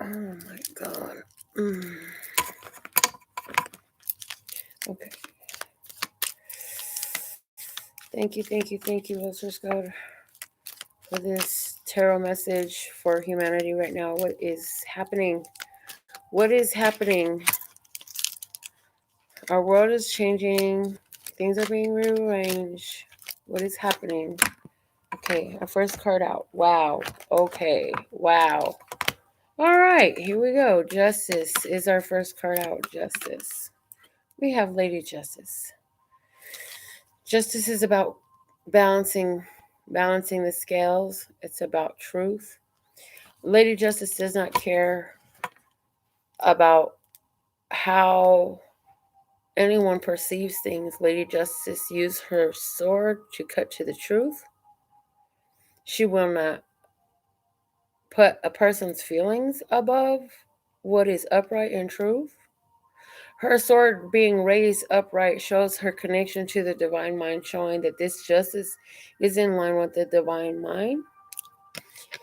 Oh my God. Okay. Thank you, Ulcers God, for this tarot message for humanity right now. What is happening? What is happening? Our world is changing. Things are being rearranged. What is happening? Okay, our first card out. Wow. Okay. Wow. All right, here we go. Justice is our first card out. Justice. We have Lady Justice. Justice is about balancing the scales. It's about truth. Lady Justice does not care about how anyone perceives things. Lady Justice used her sword to cut to the truth. She will not put a person's feelings above what is upright and truth. Her sword being raised upright shows her connection to the divine mind, showing that this justice is in line with the divine mind.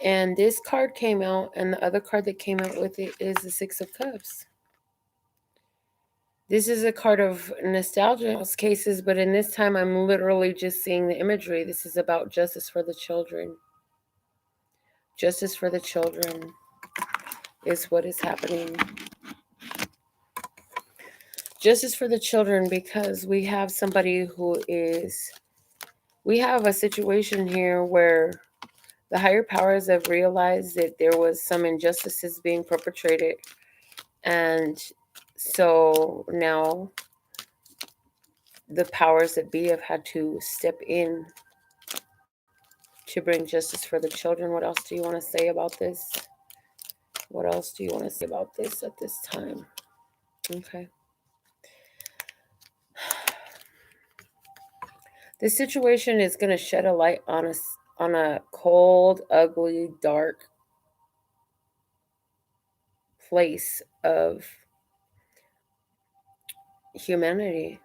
And this card came out, and the other card that came out with it is the Six of Cups. This is a card of nostalgia in most cases, but in this time I'm literally just seeing the imagery. This is about justice for the children. Justice for the children is what is happening. Justice for the children, because we have somebody we have a situation here where the higher powers have realized that there was some injustices being perpetrated, and so now the powers that be have had to step in to bring justice for the children. What else do you want to say about this? What else do you want to say about this at this time? Okay. This situation is going to shed a light on us on a cold, ugly, dark place of humanity.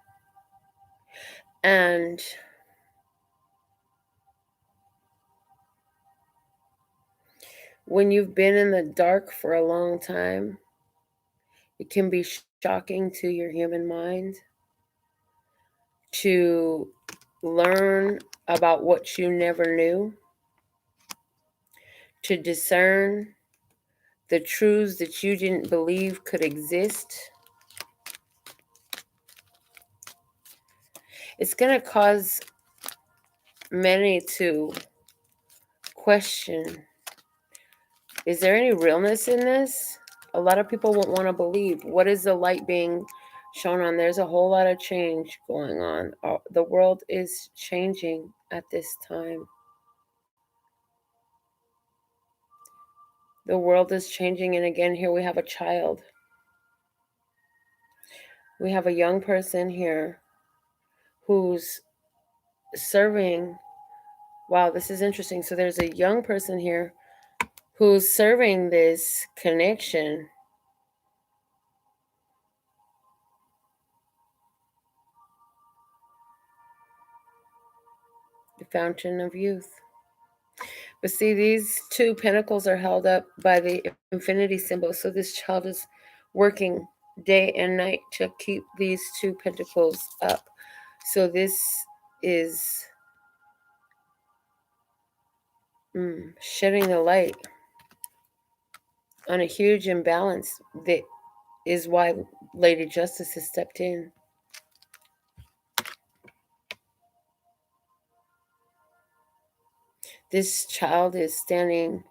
And when you've been in the dark for a long time, it can be shocking to your human mind to learn about what you never knew, to discern the truths that you didn't believe could exist. It's going to cause many to question, is there any realness in this? A lot of people won't want to believe. What is the light being shown on? There's a whole lot of change going on. The world is changing at this time. The world is changing, and again, here we have a child. We have a young person here who's serving. Wow, this is interesting. So there's a young person here who's serving this connection. The fountain of youth. But see, these two pentacles are held up by the infinity symbol. So this child is working day and night to keep these two pentacles up. So this is shedding the light on a huge imbalance that is why Lady Justice has stepped in. This child is standing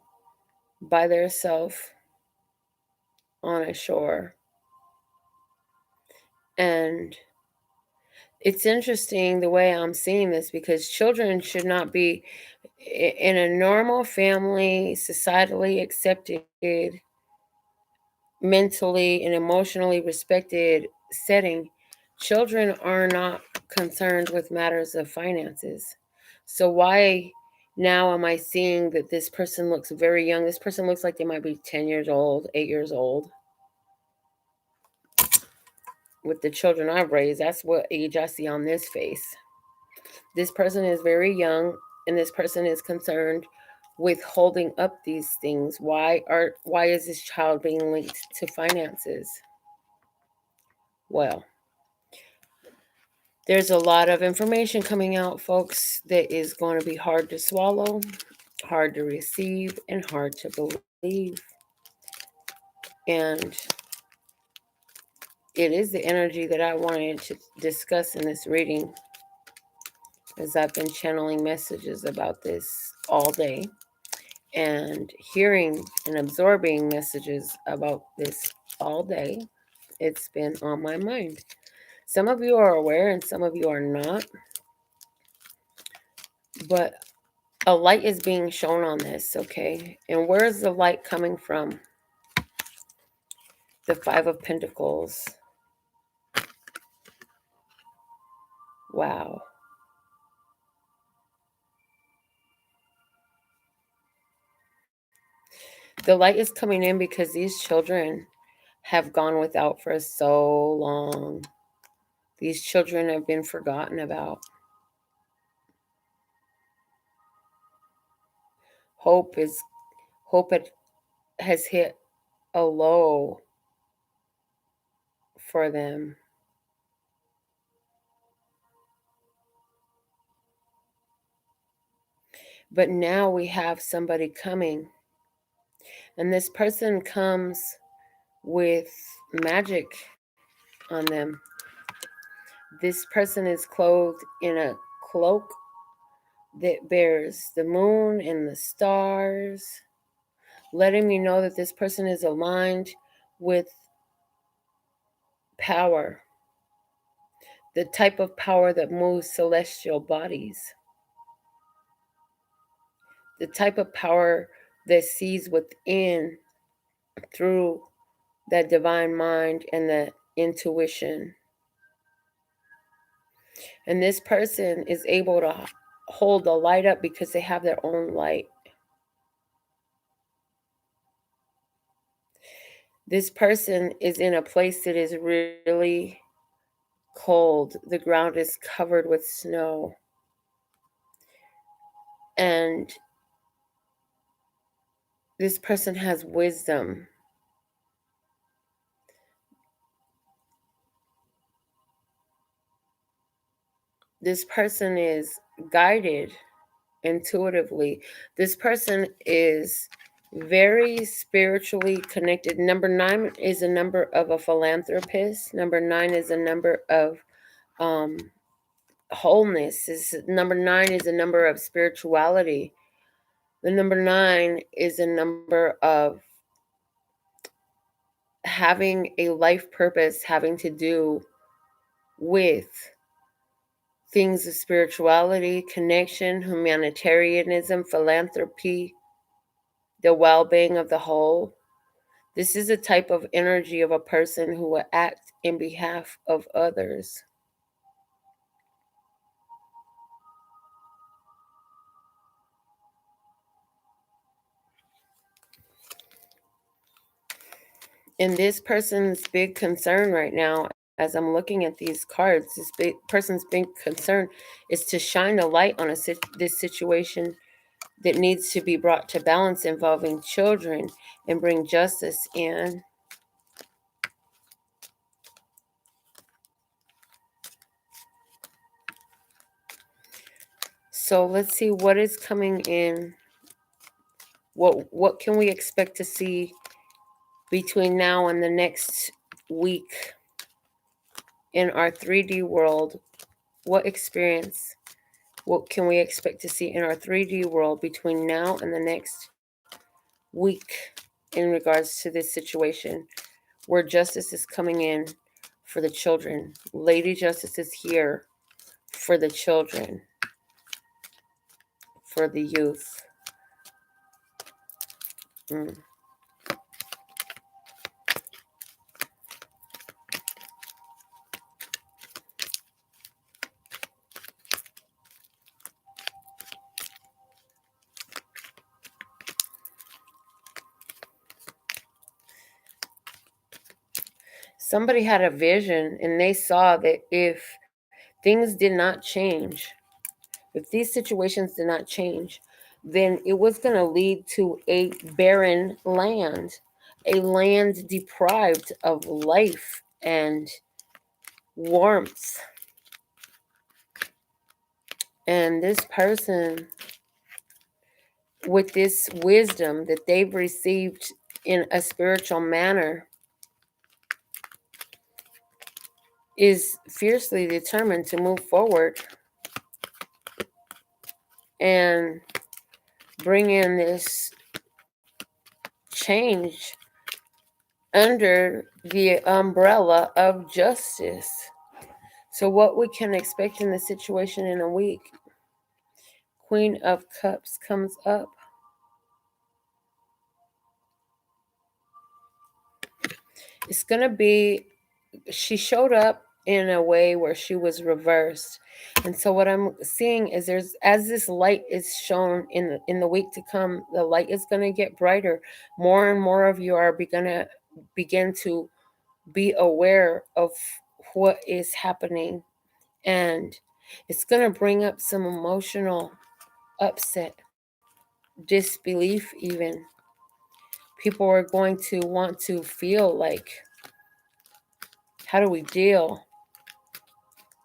by themselves on a shore. And it's interesting the way I'm seeing this, because children should not be in a normal family, societally accepted, mentally and emotionally respected setting. Children are not concerned with matters of finances. So why now am I seeing that this person looks very young? This person looks like they might be 10 years old, 8 years old. With the children I've raised, that's what age I see on this face. This person is very young, and this person is concerned with holding up these things? Why is this child being linked to finances? Well, there's a lot of information coming out, folks, that is going to be hard to swallow, hard to receive, and hard to believe. And it is the energy that I wanted to discuss in this reading, as I've been channeling messages about this all day and hearing and absorbing messages about this all day. It's been on my mind. Some of you are aware and some of you are not, but a light is being shown on this, okay? And where is the light coming from? The Five of Pentacles. Wow. The light is coming in because these children have gone without for so long. These children have been forgotten about. Hope has hit a low for them. But now we have somebody coming, and this person comes with magic on them. This person is clothed in a cloak that bears the moon and the stars, letting me know that this person is aligned with power, the type of power that moves celestial bodies, the type of power that sees within through that divine mind and the intuition. And this person is able to hold the light up because they have their own light. This person is in a place that is really cold. The ground is covered with snow. And this person has wisdom. This person is guided intuitively. This person is very spiritually connected. Number 9 is a number of a philanthropist. Number 9 is a number of wholeness. Number 9 is a number of spirituality. The number 9 is a number of having a life purpose, having to do with things of spirituality, connection, humanitarianism, philanthropy, the well-being of the whole. This is a type of energy of a person who will act in behalf of others. And this person's big concern right now, as I'm looking at these cards, this person's big concern is to shine a light on this situation that needs to be brought to balance involving children and bring justice in. So let's see what is coming in. What can we expect to see between now and the next week in our 3D world? What experience, what can we expect to see in our 3D world between now and the next week in regards to this situation where justice is coming in for the children? Lady Justice is here for the children, for the youth. Somebody had a vision and they saw that if things did not change, if these situations did not change, then it was going to lead to a barren land, a land deprived of life and warmth. And this person, with this wisdom that they've received in a spiritual manner, is fiercely determined to move forward and bring in this change under the umbrella of justice. So, what we can expect in the situation in a week? Queen of Cups comes up. It's going to be, she showed up in a way where she was reversed. And so what I'm seeing is, there's, as this light is shown in the week to come, the light is going to get brighter. More and more of you are going to begin to be aware of what is happening, and it's going to bring up some emotional upset, disbelief even. People are going to want to feel like, how do we deal?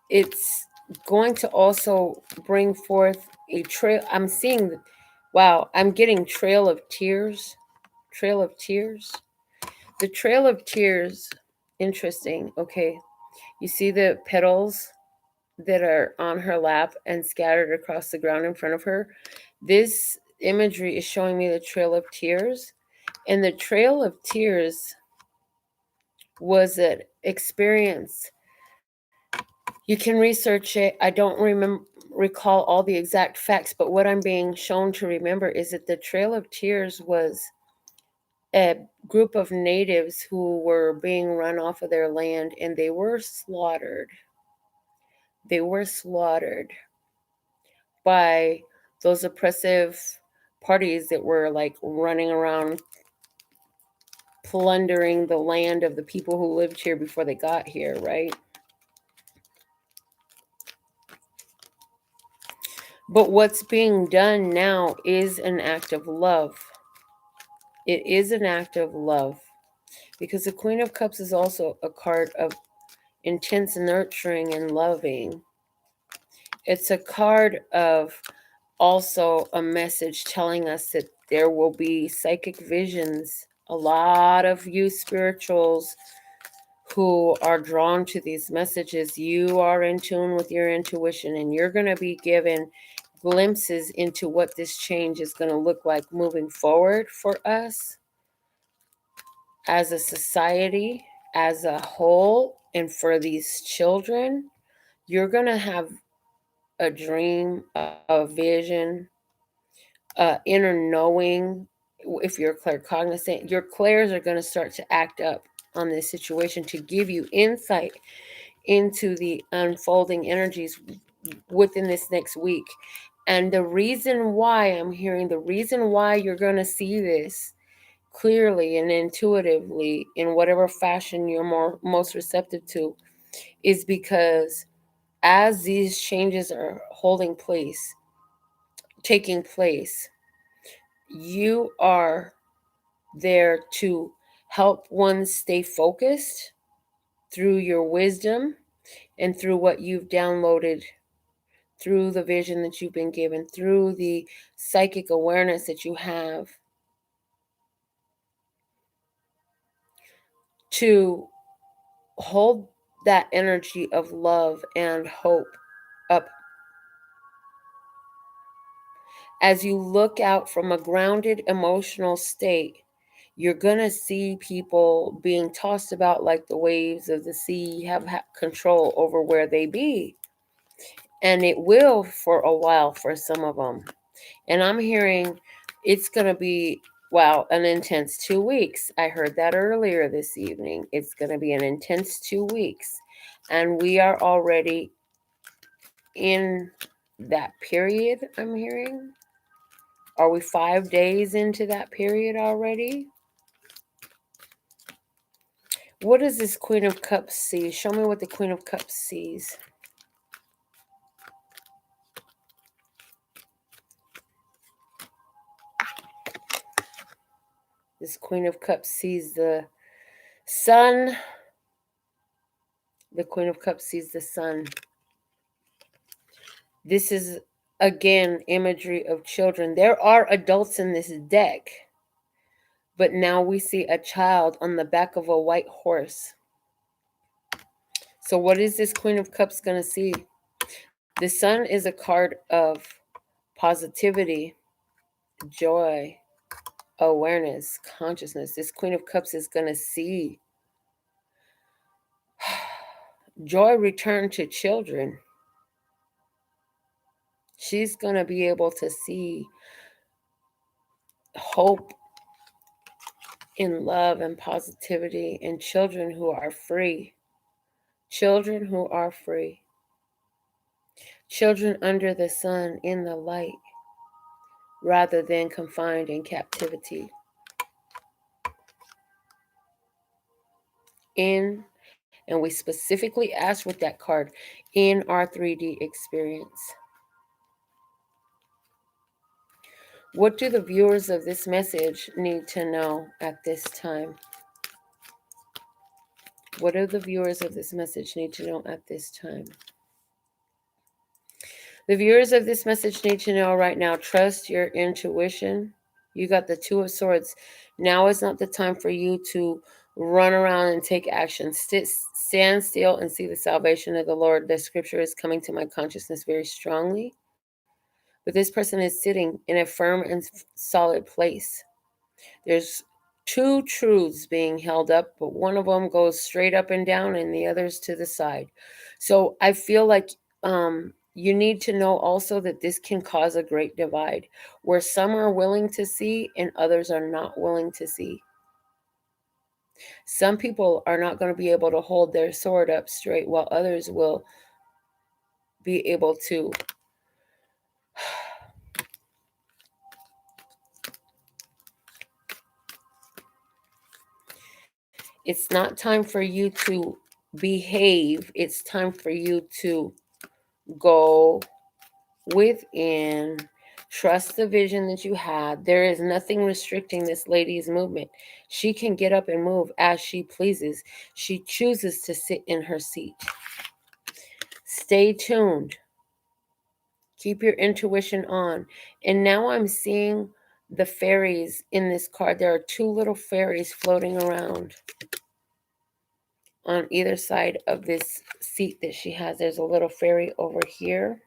It's going to also bring forth a trail. I'm seeing, wow, I'm getting trail of tears. Trail of tears. The trail of tears, interesting. Okay. You see the petals that are on her lap and scattered across the ground in front of her? This imagery is showing me the trail of tears. And the trail of tears was an experience. You can research it. I don't recall all the exact facts, but what I'm being shown to remember is that the Trail of Tears was a group of natives who were being run off of their land, and they were slaughtered. They were slaughtered by those oppressive parties that were like running around plundering the land of the people who lived here before they got here, right? But what's being done now is an act of love. It is an act of love, because the Queen of Cups is also a card of intense nurturing and loving. It's a card of also a message telling us that there will be psychic visions. A lot of you spirituals who are drawn to these messages, you are in tune with your intuition, and you're going to be given glimpses into what this change is going to look like moving forward for us as a society, as a whole, and for these children. You're going to have a dream, a vision, inner knowing. If you're claircognizant, your clairs are going to start to act up on this situation to give you insight into the unfolding energies within this next week. And the reason why I'm hearing, the reason why you're going to see this clearly and intuitively in whatever fashion you're most receptive to, is because as these changes are taking place, you are there to help one stay focused through your wisdom and through what you've downloaded, through the vision that you've been given, through the psychic awareness that you have, to hold that energy of love and hope up. As you look out from a grounded emotional state, you're going to see people being tossed about like the waves of the sea, have control over where they be. And it will for a while for some of them. And I'm hearing it's going to be, wow, an intense 2 weeks. I heard that earlier this evening. It's going to be an intense 2 weeks. And we are already in that period, I'm hearing. Are we 5 days into that period already? What does this Queen of Cups see? Show me what the Queen of Cups sees. This Queen of Cups sees the sun. The Queen of Cups sees the sun. This is, again, imagery of children. There are adults in this deck, but now we see a child on the back of a white horse. So what is this Queen of Cups going to see? The sun is a card of positivity, joy, awareness, consciousness. This Queen of Cups is going to see joy return to children. She's going to be able to see hope in love and positivity in children who are free. Children who are free. Children under the sun in the light rather than confined in captivity. And we specifically asked with that card, in our 3D experience. What do the viewers of this message need to know at this time? What do the viewers of this message need to know at this time? The viewers of this message need to know right now, trust your intuition. You got the Two of Swords. Now is not the time for you to run around and take action. Stand still and see the salvation of the Lord. The scripture is coming to my consciousness very strongly. But this person is sitting in a firm and solid place. There's two truths being held up, but one of them goes straight up and down and the other's to the side. So I feel like you need to know also that this can cause a great divide where some are willing to see and others are not willing to see. Some people are not going to be able to hold their sword up straight while others will be able to. It's not time for you to behave. It's time for you to go within, trust the vision that you had. There is nothing restricting this lady's movement. She can get up and move as she pleases. She chooses to sit in her seat. Stay tuned. Keep your intuition on. And now I'm seeing the fairies in this card. There are two little fairies floating around on either side of this seat that she has. There's a little fairy over here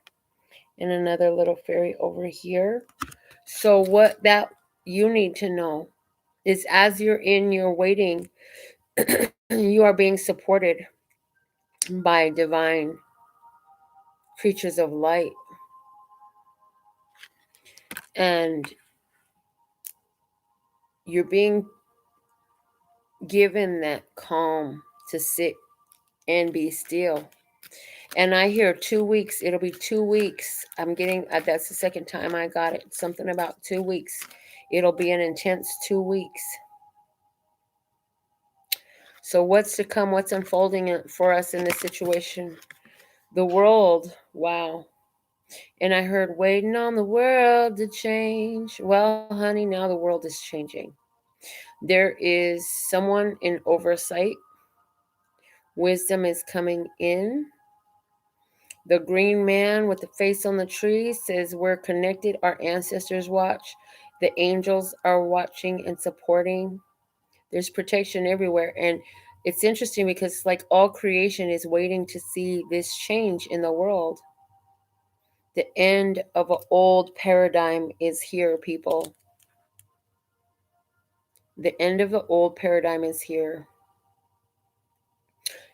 and another little fairy over here. So what that you need to know is as you're in your waiting, you are being supported by divine creatures of light. And you're being given that calm to sit and be still. And I hear 2 weeks. It'll be 2 weeks. I'm getting, that's the second time I got it. Something about 2 weeks. It'll be an intense 2 weeks. So what's to come? What's unfolding for us in this situation? The world. Wow. And I heard, waiting on the world to change. Well, honey, now the world is changing. There is someone in oversight. Wisdom is coming in. The green man with the face on the tree says, we're connected. Our ancestors watch. The angels are watching and supporting. There's protection everywhere. And it's interesting because like all creation is waiting to see this change in the world. The end of an old paradigm is here, people. The end of the old paradigm is here.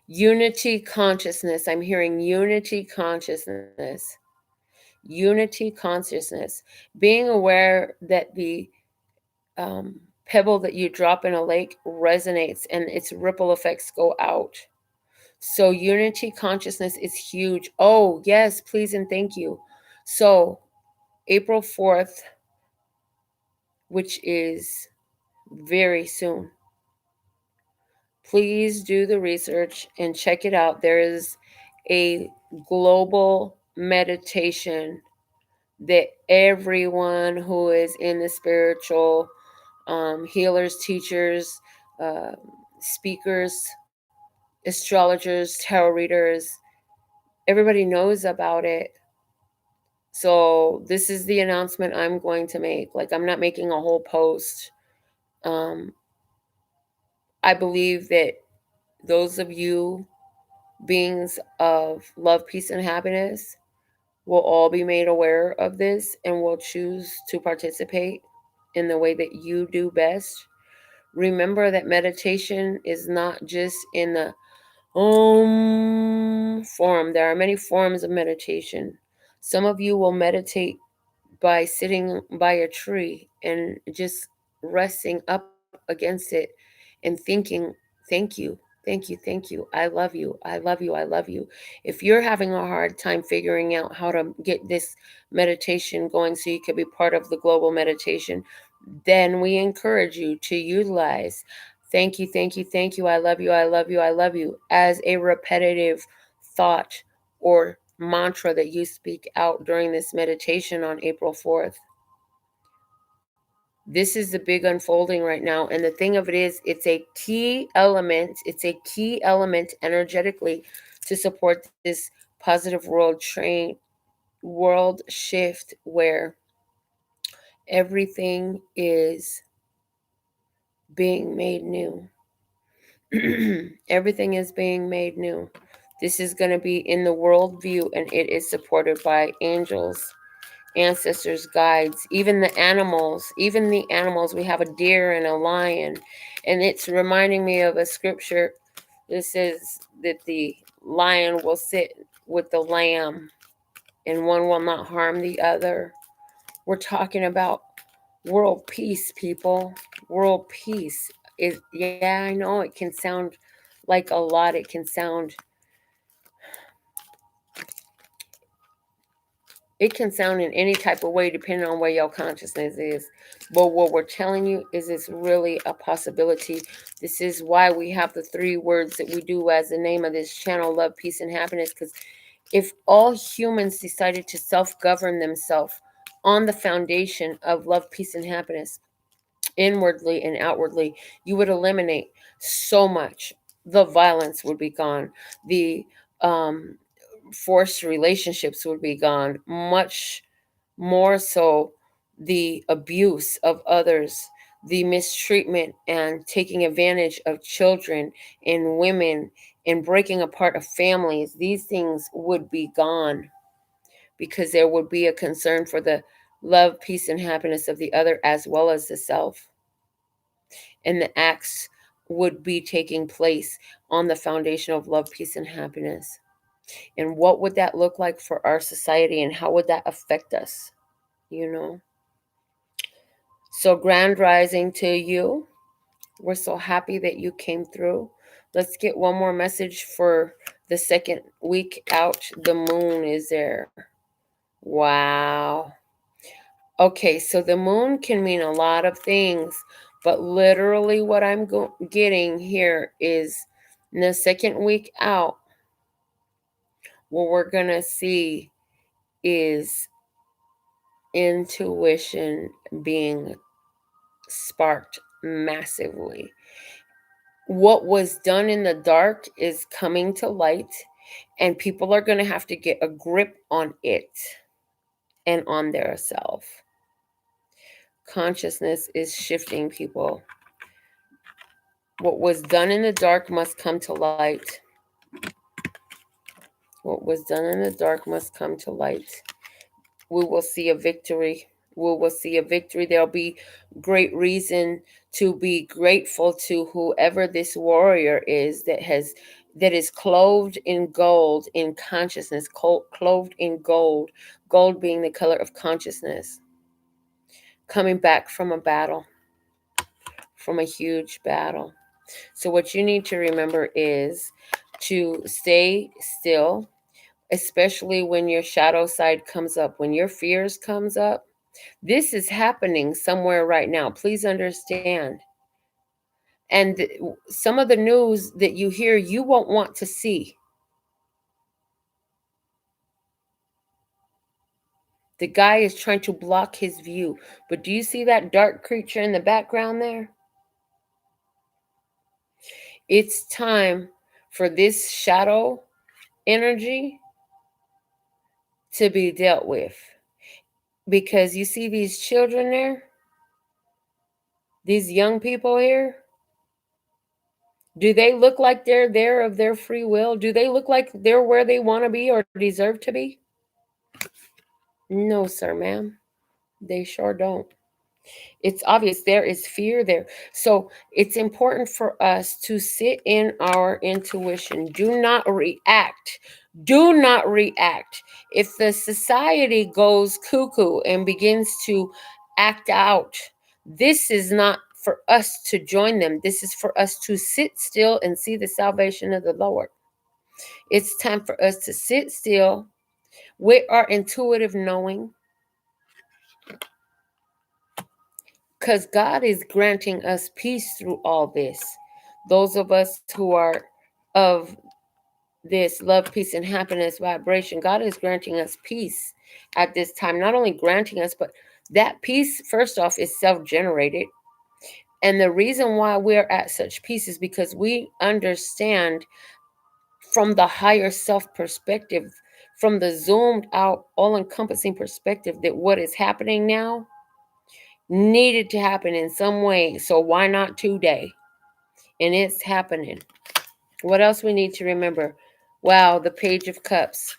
Unity consciousness. I'm hearing unity consciousness. Unity consciousness. Being aware that the pebble that you drop in a lake resonates and its ripple effects go out. So unity consciousness is huge. Oh, yes, please and thank you. So April 4th, which is very soon. Please do the research and check it out. There is a global meditation that everyone who is in the spiritual healers, teachers, uh, speakers, astrologers, tarot readers. Everybody knows about it. So this is the announcement I'm going to make. Like, I'm not making a whole post. Um, I believe that those of you beings of love, peace, and happiness will all be made aware of this and will choose to participate in the way that you do best. Remember that meditation is not just in the form. There are many forms of meditation. Some of you will meditate by sitting by a tree and just resting up against it and thinking, thank you, thank you, thank you, I love you, I love you, I love you. If you're having a hard time figuring out how to get this meditation going so you can be part of the global meditation, then we encourage you to utilize thank you, thank you, thank you, I love you, I love you, I love you as a repetitive thought or mantra that you speak out during this meditation on April 4th. This is the big unfolding right now. And the thing of it is, it's a key element. It's a key element energetically to support this positive world shift where everything is being made new. Everything is being made new. This is going to be in the world view, and it is supported by angels, ancestors, guides, even the animals. Even the animals. We have a deer and a lion, and it's reminding me of a scripture that says that the lion will sit with the lamb, and one will not harm the other. We're talking about world peace, people. World peace is, yeah, I know it can sound like a lot. It can sound in any type of way depending on where your consciousness is. But what we're telling you is it's really a possibility. This is why we have the 3 words that we do as the name of this channel: love, peace, and happiness. Because if all humans decided to self-govern themselves on the foundation of love, peace, and happiness, inwardly and outwardly, you would eliminate so much. The violence would be gone. The forced relationships would be gone. Much more so, the abuse of others, the mistreatment and taking advantage of children and women and breaking apart of families. These things would be gone because there would be a concern for the love, peace, and happiness of the other as well as the self. And the acts would be taking place on the foundation of love, peace, and happiness. And what would that look like for our society, and how would that affect us? You know? So, grand rising to you. We're so happy that you came through. Let's get one more message for the second week out. The moon is there. Wow. Okay, so the moon can mean a lot of things, but literally what I'm getting here is in the second week out, what we're going to see is intuition being sparked massively. What was done in the dark is coming to light, and people are going to have to get a grip on it and on their self. Consciousness is shifting, people. What was done in the dark must come to light. What was done in the dark must come to light. We will see a victory. We will see a victory. There'll be great reason to be grateful to whoever this warrior is that is clothed in gold, in consciousness, clothed in gold, gold being the color of consciousness, coming back from a battle, from a huge battle. So what you need to remember is to stay still, especially when your shadow side comes up, when your fears comes up. This is happening somewhere right now. Please understand. And some of the news that you hear, you won't want to see. The guy is trying to block his view. But do you see that dark creature in the background there? It's time for this shadow energy to be dealt with. Because you see these children there, these young people here, do they look like they're there of their free will? Do they look like they're where they want to be or deserve to be? No, sir, ma'am. They sure don't. It's obvious there is fear there. So it's important for us to sit in our intuition. Do not react. Do not react. If the society goes cuckoo and begins to act out, this is not for us to join them. This is for us to sit still and see the salvation of the Lord. It's time for us to sit still with our intuitive knowing, because God is granting us peace through all this. Those of us who are of this love, peace, and happiness vibration, God is granting us peace at this time. Not only granting us, but that peace, first off, is self generated. And the reason why we're at such peace is because we understand from the higher self perspective, from the zoomed out, all encompassing perspective, that what is happening now needed to happen in some way. So why not today? And it's happening. What else we need to remember? Wow, the Page of Cups.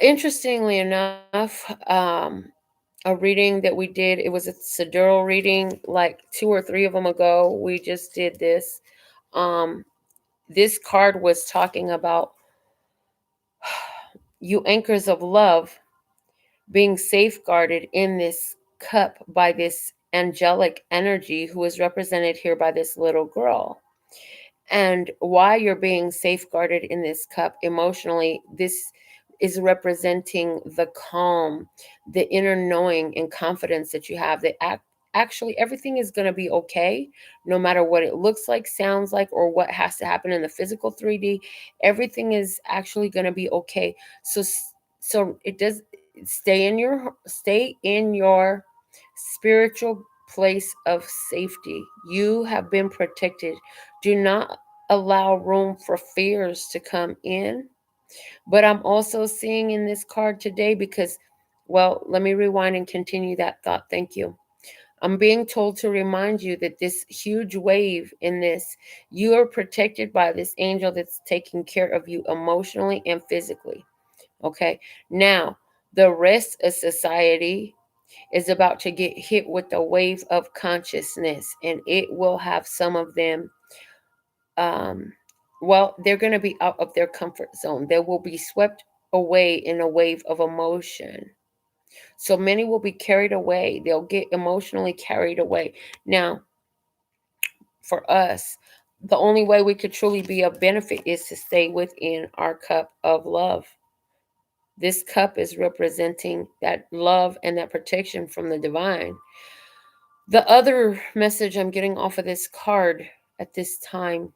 Interestingly enough, a reading that we did, it was a sidereal reading like 2 or 3 of them ago. We just did this. This card was talking about you anchors of love being safeguarded in this cup by this angelic energy who is represented here by this little girl. And why you're being safeguarded in this cup emotionally, this is representing the calm, the inner knowing and confidence that you have that actually everything is going to be okay, no matter what it looks like, sounds like, or what has to happen in the physical 3D. Everything is actually going to be okay. So it does stay in your spiritual place of safety. You have been protected. Do not allow room for fears to come in. But I'm also seeing in this card today because, well, let me rewind and continue that thought. Thank you. I'm being told to remind you that this huge wave in this, you are protected by this angel that's taking care of you emotionally and physically. Okay. Now, the rest of society is about to get hit with the wave of consciousness, and it will have some of them, um, well, they're going to be out of their comfort zone. They will be swept away in a wave of emotion. So many will be carried away. They'll get emotionally carried away. Now, for us, the only way we could truly be of benefit is to stay within our cup of love. This cup is representing that love and that protection from the divine. The other message I'm getting off of this card at this time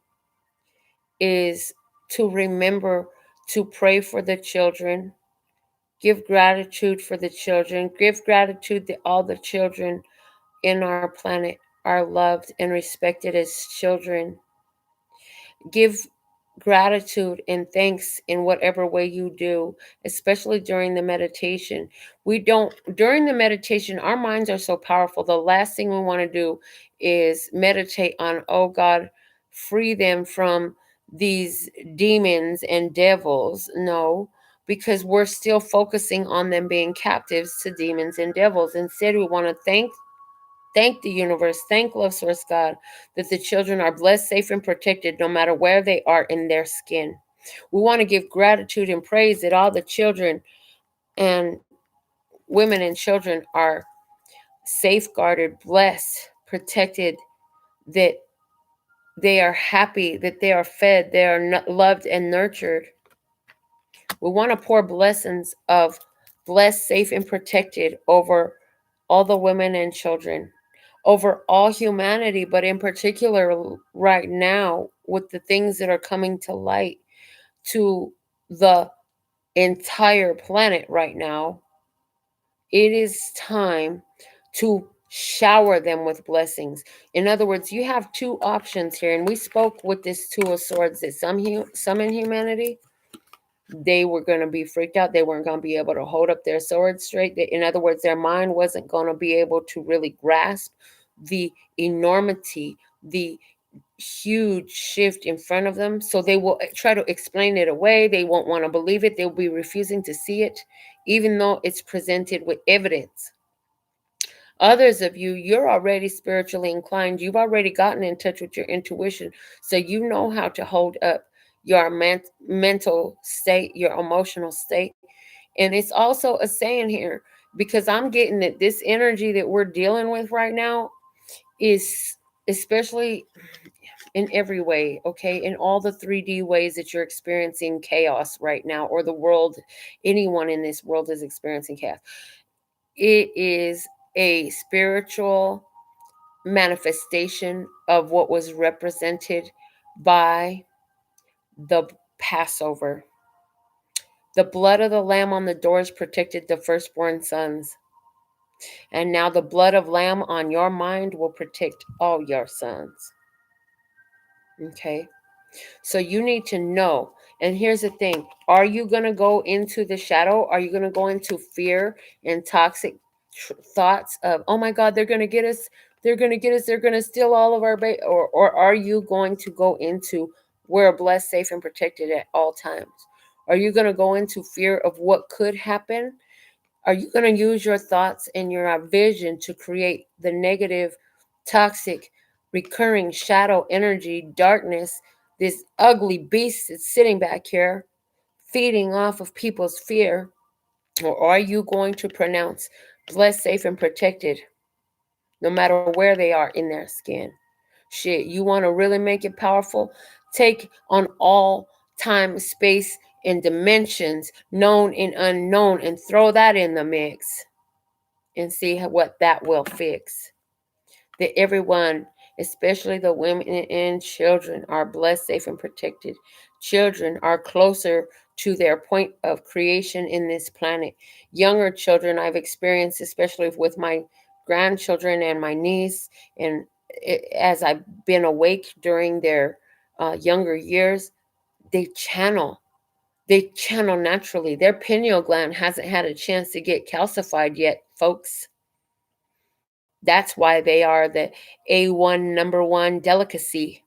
is to remember to pray for the children, give gratitude for the children, give gratitude that all the children in our planet are loved and respected as children. Give gratitude and thanks in whatever way you do, especially during the meditation. During the meditation, our minds are so powerful. The last thing we want to do is meditate on, oh God, free them from these demons and devils. No, because we're still focusing on them being captives to demons and devils. Instead, we want to thank the universe, thank love source God, that the children are blessed, safe, and protected no matter where they are in their skin. We want to give gratitude and praise that all the children and women and children are safeguarded, blessed, protected, that they are happy, that they are fed, they are loved and nurtured. We want to pour blessings of blessed, safe, and protected over all the women and children, over all humanity, but in particular, right now, with the things that are coming to light, to the entire planet right now, it is time to shower them with blessings. In other words, you have two options here, and we spoke with this Two of Swords that some in humanity, they were going to be freaked out. They weren't going to be able to hold up their sword straight. In other words, their mind wasn't going to be able to really grasp the enormity, the huge shift in front of them. So they will try to explain it away. They won't want to believe it. They'll be refusing to see it, even though it's presented with evidence. Others of you, you're already spiritually inclined. You've already gotten in touch with your intuition. So you know how to hold up your mental state, your emotional state. And it's also a saying here, because I'm getting that this energy that we're dealing with right now is, especially in every way, okay, in all the 3D ways that you're experiencing chaos right now, or the world, anyone in this world is experiencing chaos. It is a spiritual manifestation of what was represented by the Passover. The blood of the lamb on the doors protected the firstborn sons. And now the blood of lamb on your mind will protect all your sons. Okay? So you need to know. And here's the thing. Are you going to go into the shadow? Are you going to go into fear and toxic thoughts of, oh my God, they're going to get us. They're going to get us. They're going to steal all of our or are you going to go into, we're blessed, safe, and protected at all times? Are you going to go into fear of what could happen? Are you going to use your thoughts and your vision to create the negative, toxic, recurring shadow energy, darkness, this ugly beast that's sitting back here, feeding off of people's fear? Or are you going to pronounce blessed, safe, and protected no matter where they are in their skin? Shit, you want to really make it powerful? Take on all time, space, and dimensions, known and unknown, and throw that in the mix and see what that will fix. That everyone, especially the women and children, are blessed, safe, and protected. Children are closer to their point of creation in this planet. Younger children, I've experienced, especially with my grandchildren and my niece, and as I've been awake during their younger years, they channel. They channel naturally. Their pineal gland hasn't had a chance to get calcified yet, folks. That's why they are the A1 number one delicacy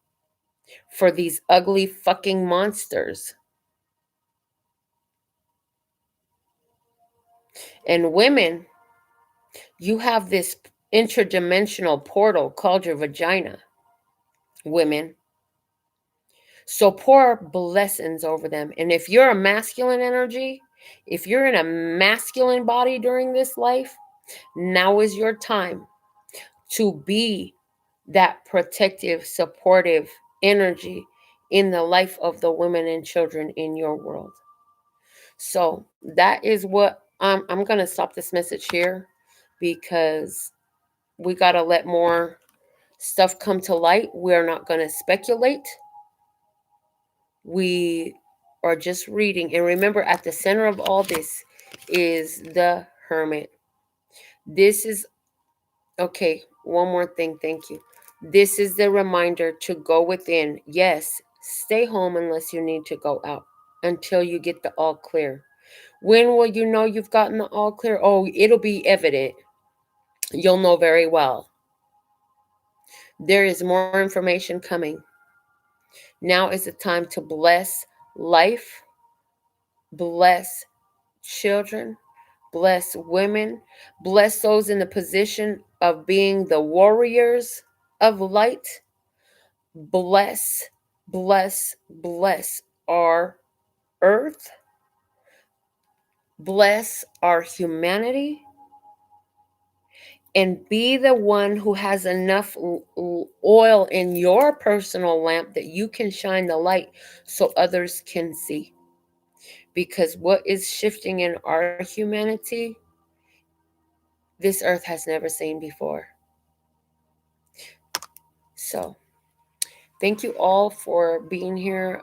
for these ugly fucking monsters. And women, you have this interdimensional portal called your vagina, women. So pour blessings over them. And if you're a masculine energy, if you're in a masculine body during this life, now is your time to be that protective, supportive energy in the life of the women and children in your world. So that is what I'm going to stop this message here, because we got to let more stuff come to light. We're not going to speculate. We are just reading. And remember, at the center of all this is the Hermit. This is, okay, one more thing. Thank you. This is the reminder to go within. Yes, stay home unless you need to go out until you get the all clear. When will you know you've gotten the all clear? Oh, it'll be evident. You'll know very well. There is more information coming. Now is the time to bless life, bless children, bless women, bless those in the position of being the warriors of light. Bless, bless our earth. Bless our humanity. And be the one who has enough oil in your personal lamp that you can shine the light so others can see. Because what is shifting in our humanity, this earth has never seen before. So Thank you all for being here.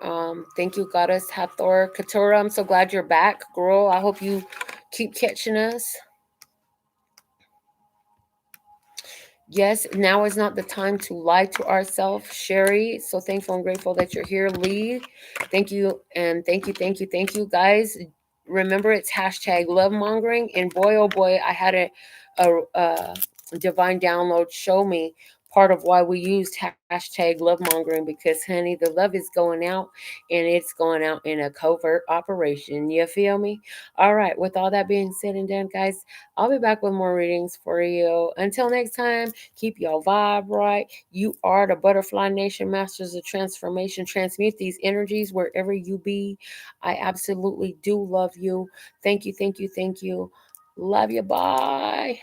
Thank you, Goddess Hathor Katura. I'm so glad you're back, girl. I hope you keep catching us. Yes, now is not the time to lie to ourselves. Sherry, so thankful and grateful that you're here. Lee, thank you and thank you, guys. Remember, it's hashtag love mongering, and boy, oh boy, I had a divine download show me part of why we used hashtag love mongering, because honey, the love is going out, and it's going out in a covert operation. You feel me? All right, with all that being said and done, guys, I'll be back with more readings for you. Until next time, keep your vibe right. You are the Butterfly Nation Masters of Transformation. Transmute these energies wherever you be. I absolutely do love you. Thank you, thank you, thank you. Love you. Bye.